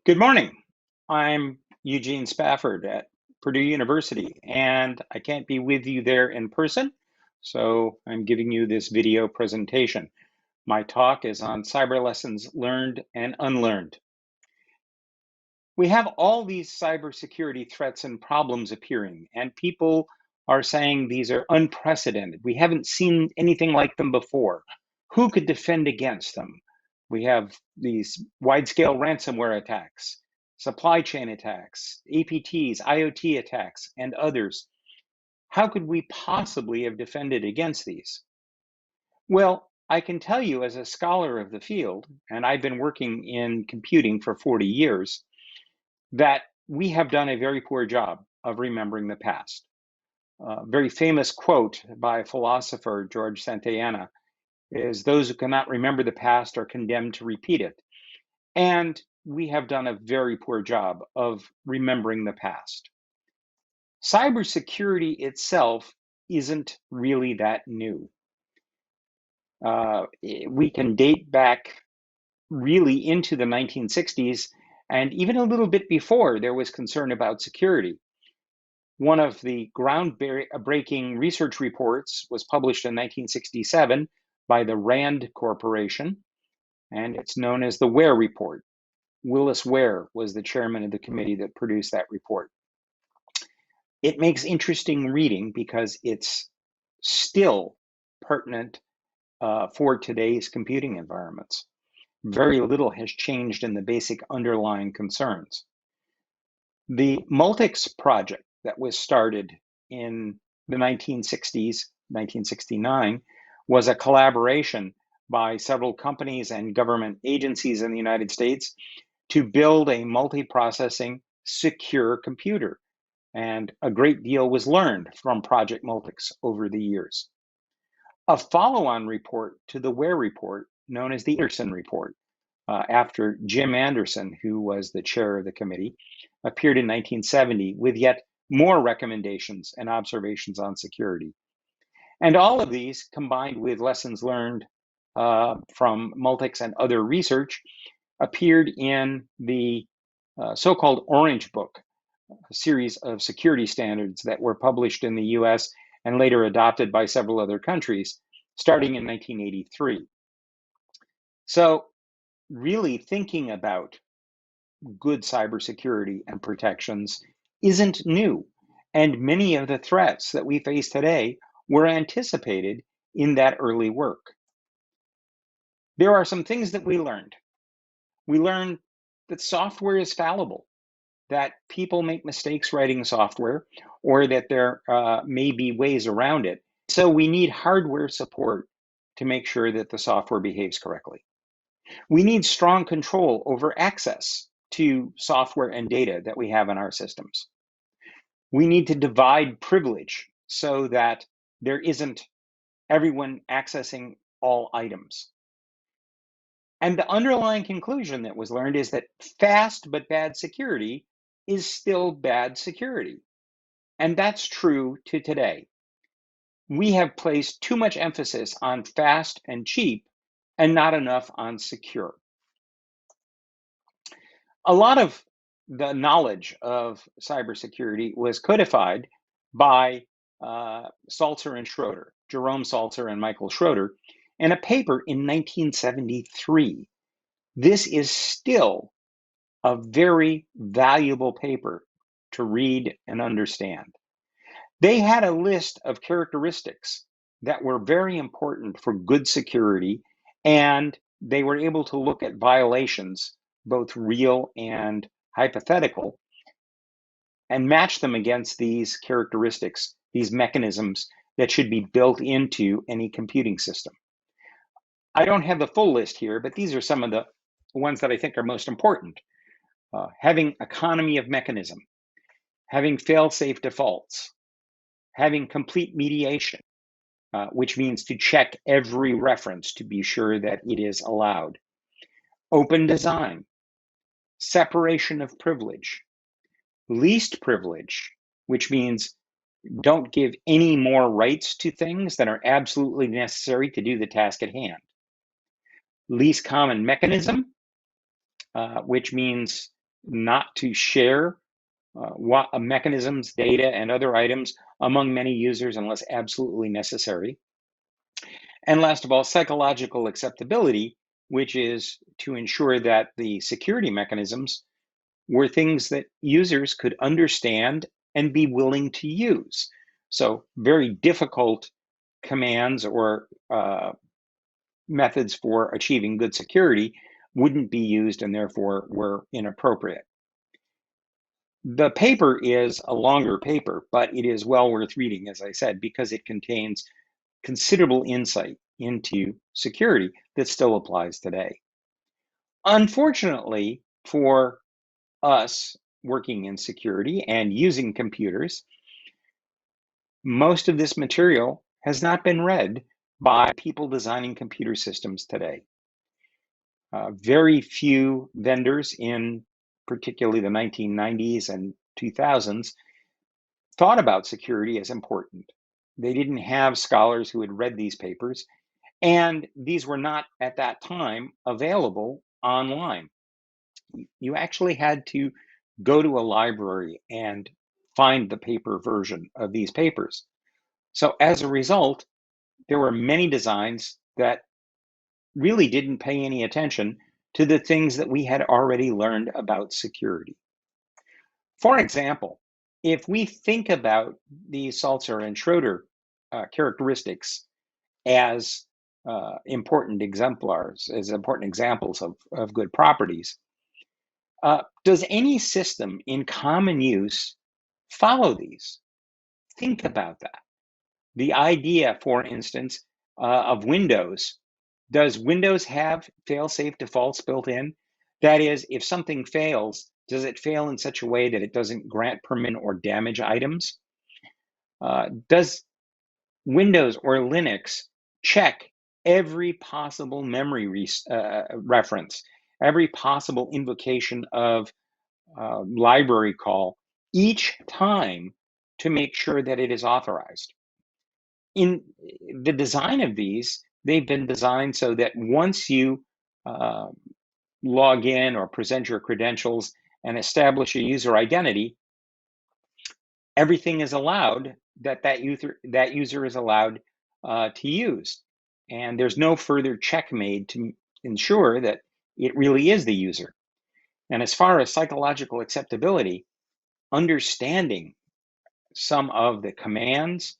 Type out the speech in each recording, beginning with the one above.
Good morning. I'm Eugene Spafford at Purdue University, and I can't be with you there in person, so I'm giving you this video presentation. My talk is on cyber lessons learned and unlearned. We have all these cybersecurity threats and problems appearing, and people are saying these are unprecedented. We haven't seen anything like them before. Who could defend against them? We have these wide-scale ransomware attacks, supply chain attacks, APTs, IoT attacks, and others. How could we possibly have defended against these? Well, I can tell you as a scholar of the field, and I've been working in computing for 40 years, that we have done a very poor job of remembering the past. A very famous quote by philosopher George Santayana is, "Those who cannot remember the past are condemned to repeat it." And we have done a very poor job of remembering the past. Cybersecurity itself isn't really that new. We can date back really into the 1960s, and even a little bit before there was concern about security. One of the groundbreaking research reports was published in 1967 by the Rand Corporation, and it's known as the Ware Report. Willis Ware was the chairman of the committee that produced that report. It makes interesting reading because it's still pertinent for today's computing environments. Very little has changed in the basic underlying concerns. The Multics project that was started in the 1960s, 1969, was a collaboration by several companies and government agencies in the United States to build a multiprocessing, secure computer. And a great deal was learned from Project Multics over the years. A follow-on report to the Ware report, known as the Anderson report, after Jim Anderson, who was the chair of the committee, appeared in 1970 with yet more recommendations and observations on security. And all of these, combined with lessons learned from Multics and other research, appeared in the so-called Orange Book, a series of security standards that were published in the US and later adopted by several other countries, starting in 1983. So really thinking about good cybersecurity and protections isn't new, and many of the threats that we face today were anticipated in that early work. There are some things that we learned. We learned that software is fallible, that people make mistakes writing software, or that there may be ways around it. So we need hardware support to make sure that the software behaves correctly. We need strong control over access to software and data that we have in our systems. We need to divide privilege so that there isn't everyone accessing all items. And the underlying conclusion that was learned is that fast but bad security is still bad security. And that's true to today. We have placed too much emphasis on fast and cheap and not enough on secure. A lot of the knowledge of cybersecurity was codified by Salzer and Schroeder, Jerome Salzer and Michael Schroeder, in a paper in 1973. This is still a very valuable paper to read and understand. They had a list of characteristics that were very important for good security, and they were able to look at violations, both real and hypothetical, and match them against these characteristics, these mechanisms that should be built into any computing system. I don't have the full list here, but these are some of the ones that I think are most important. Having economy of mechanism, having fail-safe defaults, having complete mediation, which means to check every reference to be sure that it is allowed. Open design, separation of privilege, least privilege, which means don't give any more rights to things than are absolutely necessary to do the task at hand. Least common mechanism, which means not to share mechanisms, data, and other items among many users unless absolutely necessary. And last of all, psychological acceptability, which is to ensure that the security mechanisms were things that users could understand and be willing to use. So very difficult commands or methods for achieving good security wouldn't be used and therefore were inappropriate. The paper is a longer paper, but it is well worth reading, as I said, because it contains considerable insight into security that still applies today. Unfortunately, for us working in security and using computers, most of this material has not been read by people designing computer systems today. Very few vendors in particularly the 1990s and 2000s thought about security as important. They didn't have scholars who had read these papers, and these were not at that time available online. You actually had to go to a library and find the paper version of these papers. So as a result, there were many designs that really didn't pay any attention to the things that we had already learned about security. For example, if we think about the Salzer and Schroeder characteristics as important exemplars, as important examples of good properties, does any system in common use follow these? Think about that. The idea, for instance, of Windows. Does Windows have fail-safe defaults built in? That is, if something fails, does it fail in such a way that it doesn't grant permission or damage items? Does Windows or Linux check every possible memory reference, every possible invocation of library call each time to make sure that it is authorized? In the design of these, they've been designed so that once you log in or present your credentials and establish a user identity, everything is allowed that user is allowed to use. And there's no further check made to ensure that it really is the user. And as far as psychological acceptability, understanding some of the commands,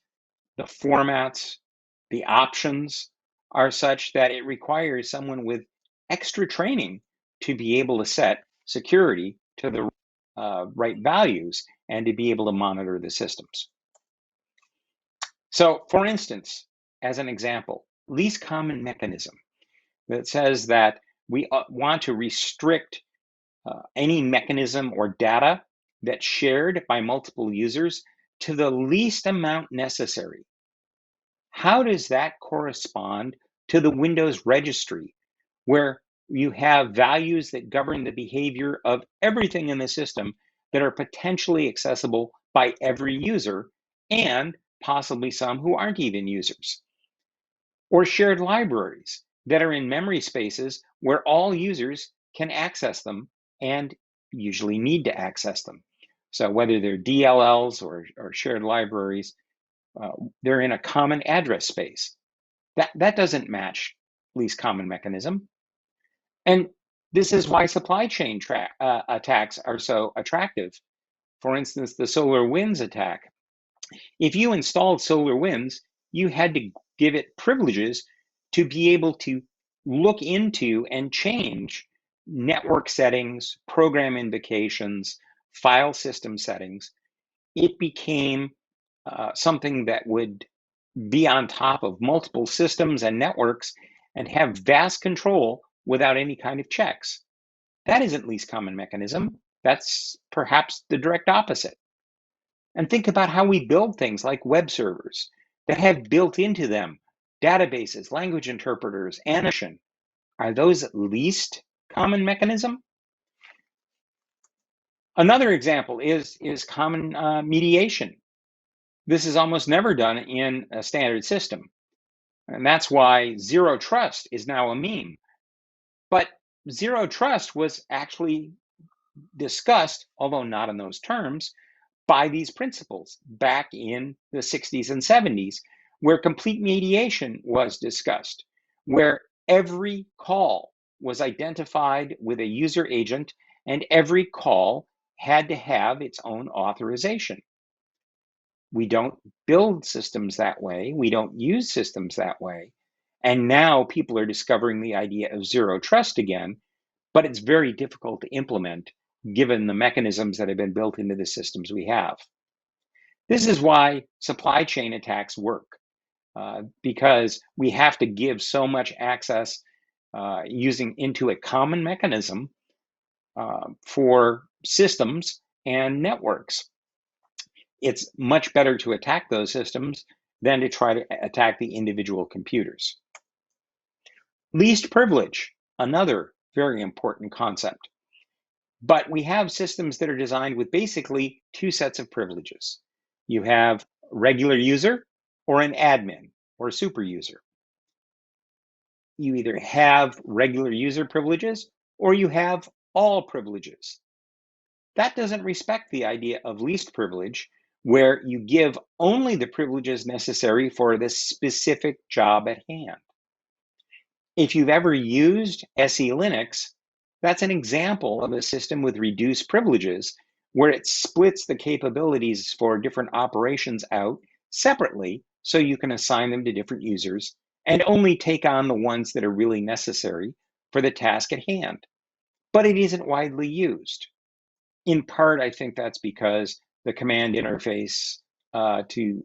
the formats, the options are such that it requires someone with extra training to be able to set security to the right values and to be able to monitor the systems. So for instance, as an example, least common mechanism that says that we want to restrict any mechanism or data that's shared by multiple users to the least amount necessary. How does that correspond to the Windows registry, where you have values that govern the behavior of everything in the system that are potentially accessible by every user and possibly some who aren't even users? Or shared libraries that are in memory spaces where all users can access them and usually need to access them. So whether they're DLLs or shared libraries, they're in a common address space. That doesn't match least common mechanism. And this is why supply chain attacks are so attractive. For instance, the SolarWinds attack. If you installed SolarWinds, you had to give it privileges to be able to look into and change network settings, program invocations, file system settings. It became something that would be on top of multiple systems and networks and have vast control without any kind of checks. That isn't least common mechanism. That's perhaps the direct opposite. And think about how we build things like web servers that have built into them databases, language interpreters, annotation. Are those least common mechanism? Another example is common mediation. This is almost never done in a standard system. And that's why zero trust is now a meme. But zero trust was actually discussed, although not in those terms, by these principles back in the 60s and 70s, where complete mediation was discussed, where every call was identified with a user agent and every call had to have its own authorization. We don't build systems that way. We don't use systems that way. And now people are discovering the idea of zero trust again, but it's very difficult to implement given the mechanisms that have been built into the systems we have. This is why supply chain attacks work, because we have to give so much access using into a common mechanism for systems and networks. It's much better to attack those systems than to try to attack the individual computers. Least privilege, another very important concept. But we have systems that are designed with basically two sets of privileges. You have a regular user or an admin or a super user. You either have regular user privileges or you have all privileges. That doesn't respect the idea of least privilege, where you give only the privileges necessary for the specific job at hand. If you've ever used SE Linux, that's an example of a system with reduced privileges, where it splits the capabilities for different operations out separately so you can assign them to different users and only take on the ones that are really necessary for the task at hand. But it isn't widely used. In part, I think that's because the command interface to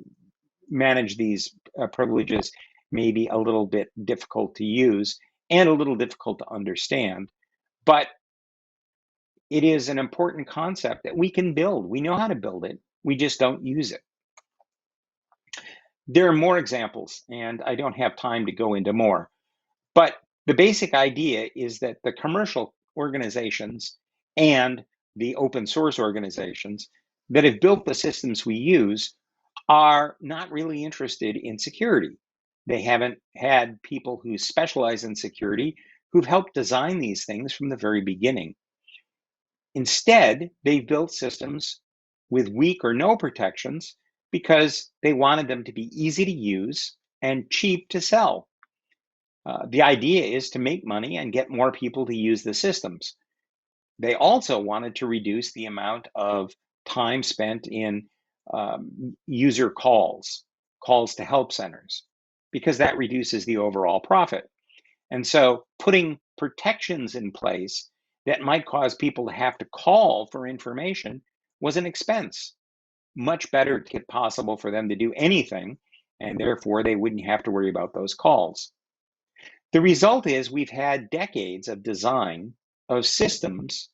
manage these privileges may be a little bit difficult to use and a little difficult to understand. But it is an important concept that we can build. We know how to build it. We just don't use it. There are more examples, and I don't have time to go into more. But the basic idea is that the commercial organizations and the open source organizations that have built the systems we use are not really interested in security. They haven't had people who specialize in security who've helped design these things from the very beginning. Instead, they've built systems with weak or no protections because they wanted them to be easy to use and cheap to sell. The idea is to make money and get more people to use the systems. They also wanted to reduce the amount of time spent in user calls to help centers, because that reduces the overall profit. And so putting protections in place that might cause people to have to call for information was an expense. Much better possible for them to do anything, and therefore they wouldn't have to worry about those calls. The result is we've had decades of design of systems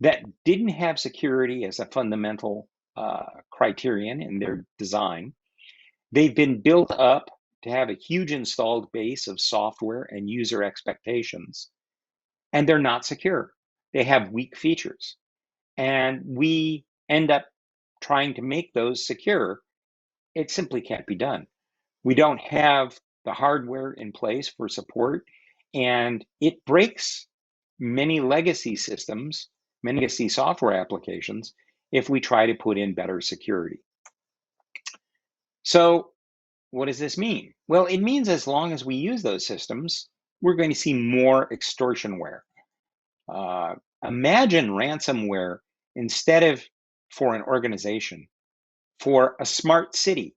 that didn't have security as a fundamental criterion in their design. They've been built up to have a huge installed base of software and user expectations, and they're not secure. They have weak features, and we end up trying to make those secure. It simply can't be done. We don't have the hardware in place for support, and it breaks many legacy systems, many legacy software applications, if we try to put in better security. So what does this mean? Well, it means as long as we use those systems, we're going to see more extortionware. Imagine ransomware instead of for an organization, for a smart city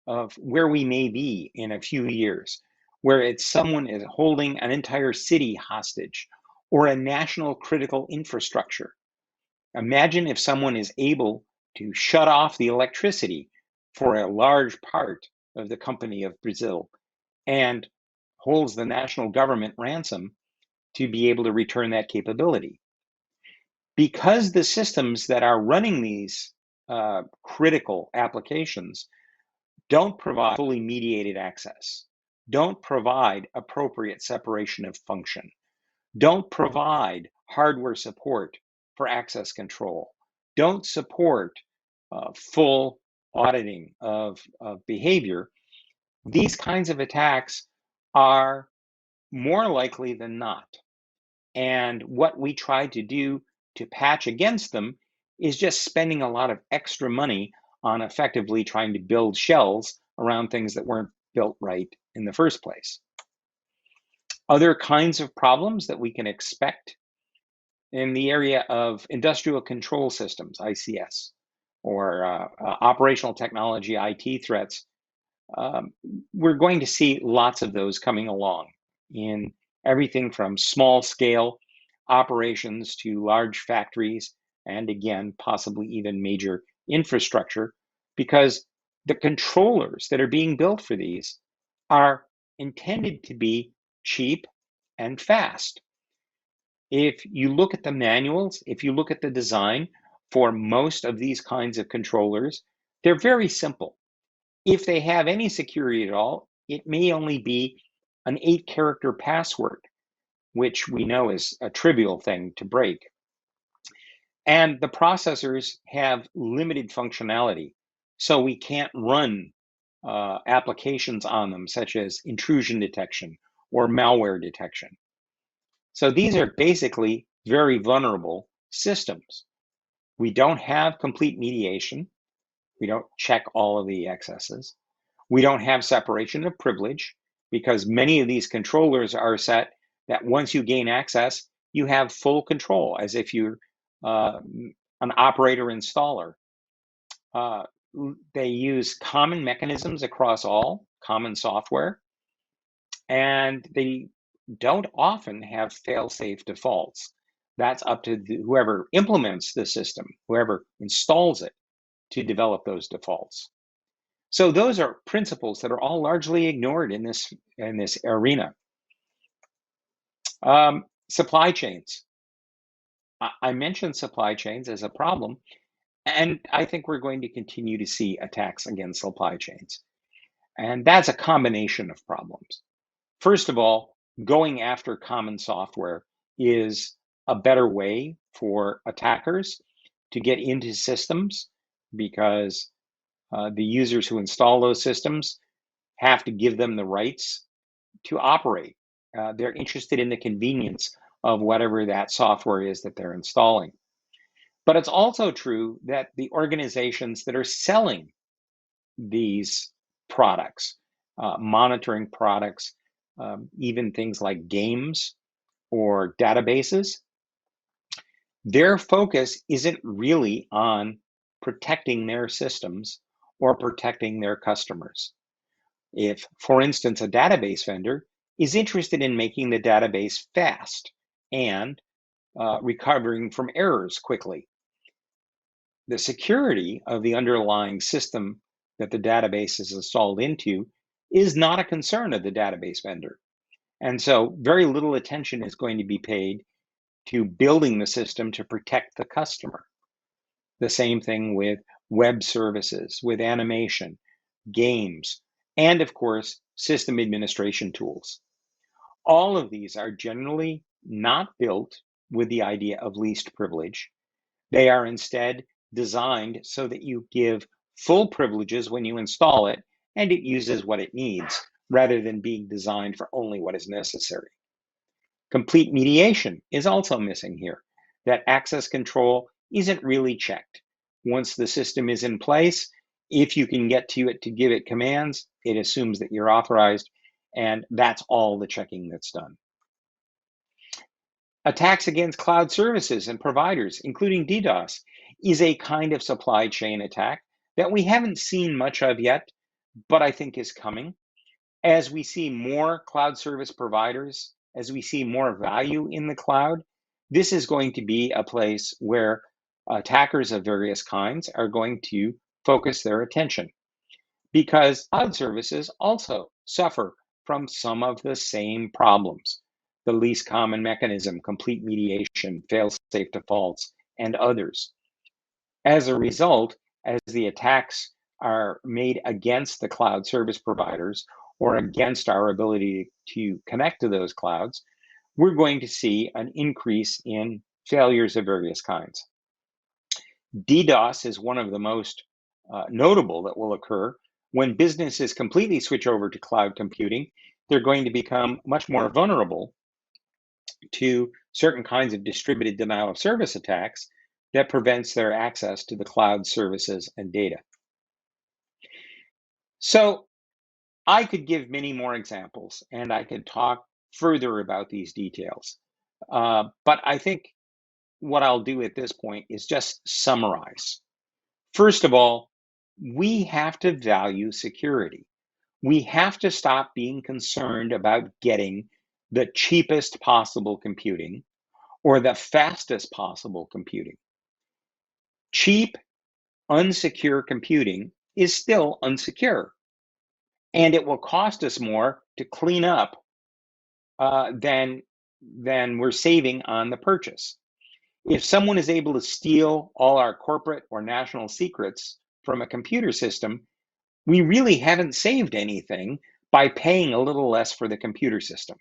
of where we may be in a few years, where it's someone is holding an entire city hostage or a national critical infrastructure. Imagine if someone is able to shut off the electricity for a large part of the company of Brazil and holds the national government ransom to be able to return that capability. Because the systems that are running these critical applications don't provide fully mediated access, don't provide appropriate separation of function, don't provide hardware support for access control, don't support full auditing of behavior, these kinds of attacks are more likely than not. And what we try to do to patch against them is just spending a lot of extra money on effectively trying to build shells around things that weren't built right in the first place. Other kinds of problems that we can expect in the area of industrial control systems, ICS, or operational technology, IT threats, we're going to see lots of those coming along in everything from small scale operations to large factories, and again, possibly even major infrastructure, because the controllers that are being built for these are intended to be cheap and fast. If you look at the manuals, if you look at the design for most of these kinds of controllers, they're very simple. If they have any security at all, it may only be an 8-character password, which we know is a trivial thing to break. And the processors have limited functionality, so we can't run applications on them, such as intrusion detection or malware detection. So these are basically very vulnerable systems. We don't have complete mediation. We don't check all of the excesses. We don't have separation of privilege, because many of these controllers are set that once you gain access, you have full control, as if you're an operator installer. They use common mechanisms across all, common software, and they don't often have fail-safe defaults. That's up to whoever implements the system, whoever installs it, to develop those defaults. So those are principles that are all largely ignored in this arena. Supply chains. I mentioned supply chains as a problem, and I think we're going to continue to see attacks against supply chains. And that's a combination of problems. First of all, going after common software is a better way for attackers to get into systems, because the users who install those systems have to give them the rights to operate. They're interested in the convenience of whatever that software is that they're installing. But it's also true that the organizations that are selling these products, monitoring products, even things like games or databases, their focus isn't really on protecting their systems or protecting their customers. If, for instance, a database vendor is interested in making the database fast and recovering from errors quickly, the security of the underlying system that the database is installed into is not a concern of the database vendor. And so very little attention is going to be paid to building the system to protect the customer. The same thing with web services, with animation, games, and of course, system administration tools. All of these are generally not built with the idea of least privilege. They are instead designed so that you give full privileges when you install it, and it uses what it needs, rather than being designed for only what is necessary. Complete mediation is also missing here. That access control isn't really checked. Once the system is in place, if you can get to it to give it commands, it assumes that you're authorized, and that's all the checking that's done. Attacks against cloud services and providers, including DDoS, is a kind of supply chain attack that we haven't seen much of yet, but I think is coming. As we see more cloud service providers, as we see more value in the cloud, this is going to be a place where attackers of various kinds are going to focus their attention, because cloud services also suffer from some of the same problems: the least common mechanism, complete mediation, fail-safe defaults, and others. As a result, as the attacks are made against the cloud service providers or against our ability to connect to those clouds, we're going to see an increase in failures of various kinds. DDoS is one of the most notable that will occur. When businesses completely switch over to cloud computing, they're going to become much more vulnerable to certain kinds of distributed denial of service attacks that prevents their access to the cloud services and data. So I could give many more examples and I could talk further about these details. But I think what I'll do at this point is just summarize. First of all, we have to value security. We have to stop being concerned about getting the cheapest possible computing or the fastest possible computing. Cheap, unsecure computing is still unsecure, and it will cost us more to clean up than we're saving on the purchase. If someone is able to steal all our corporate or national secrets from a computer system, we really haven't saved anything by paying a little less for the computer system.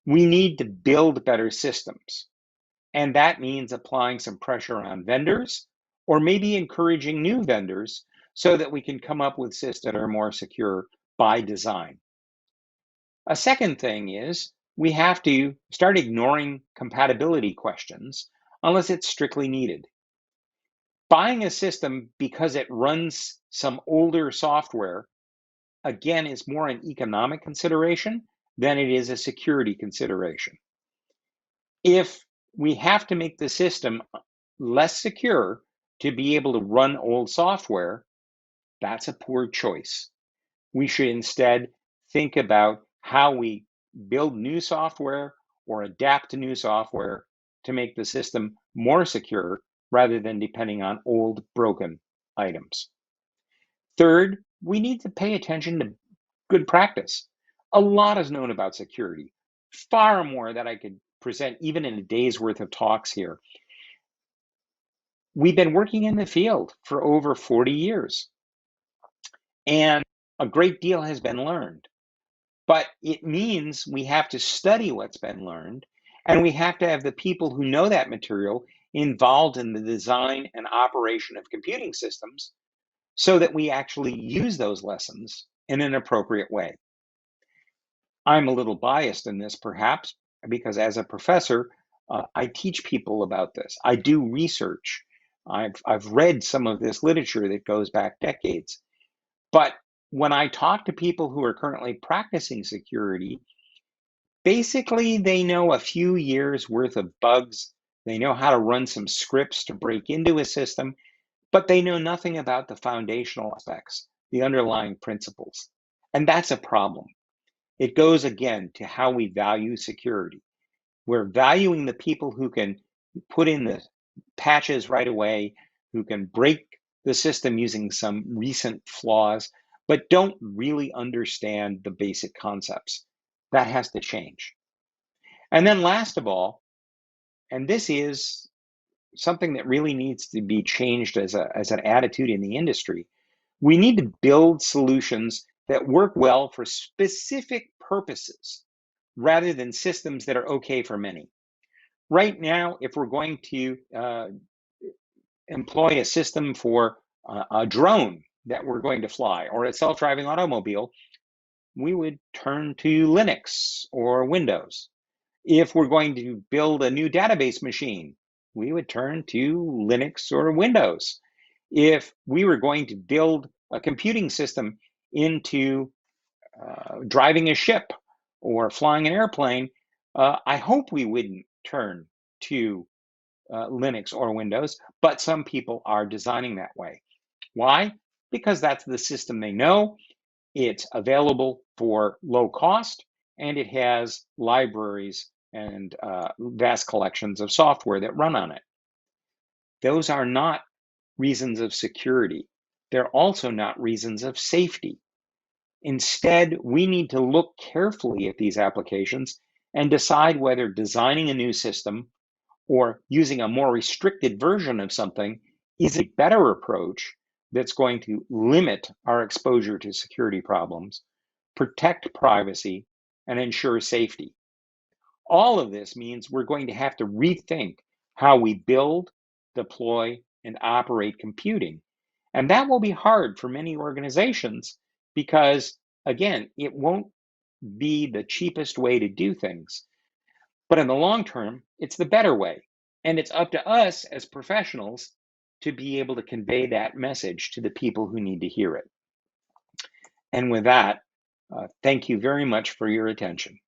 We need to build better systems, and that means applying some pressure on vendors or maybe encouraging new vendors so that we can come up with systems that are more secure by design. A second thing is we have to start ignoring compatibility questions unless it's strictly needed. Buying a system because it runs some older software, again, is more an economic consideration than it is a security consideration. If we have to make the system less secure to be able to run old software, that's a poor choice. We should instead think about how we build new software or adapt to new software to make the system more secure rather than depending on old broken items. Third, we need to pay attention to good practice. A lot is known about security, far more that I could present even in a day's worth of talks here. We've been working in the field for over 40 years, and a great deal has been learned. But it means we have to study what's been learned, and we have to have the people who know that material involved in the design and operation of computing systems so that we actually use those lessons in an appropriate way. I'm a little biased in this, perhaps, because as a professor, I teach people about this. I do research. I've read some of this literature that goes back decades. But when I talk to people who are currently practicing security, basically they know a few years worth of bugs. They know how to run some scripts to break into a system, but they know nothing about the foundational aspects, the underlying principles. And that's a problem. It goes again to how we value security. We're valuing the people who can put in the patches right away, who can break the system using some recent flaws, but don't really understand the basic concepts. That has to change. And then last of all, and this is something that really needs to be changed as an attitude in the industry, we need to build solutions that work well for specific purposes rather than systems that are okay for many. Right now, if we're going to employ a system for a drone that we're going to fly or a self-driving automobile, we would turn to Linux or Windows. If we're going to build a new database machine, we would turn to Linux or Windows. If we were going to build a computing system into driving a ship or flying an airplane, I hope we wouldn't turn to Linux or Windows, but some people are designing that way. Why? Because that's the system they know. It's available for low cost, and it has libraries and vast collections of software that run on it. Those are not reasons of security. They're also not reasons of safety. Instead, we need to look carefully at these applications and decide whether designing a new system or using a more restricted version of something is a better approach that's going to limit our exposure to security problems, protect privacy, and ensure safety. All of this means we're going to have to rethink how we build, deploy, and operate computing. And that will be hard for many organizations because, again, it won't be the cheapest way to do things. But in the long term, it's the better way. And it's up to us as professionals to be able to convey that message to the people who need to hear it. And with that, thank you very much for your attention.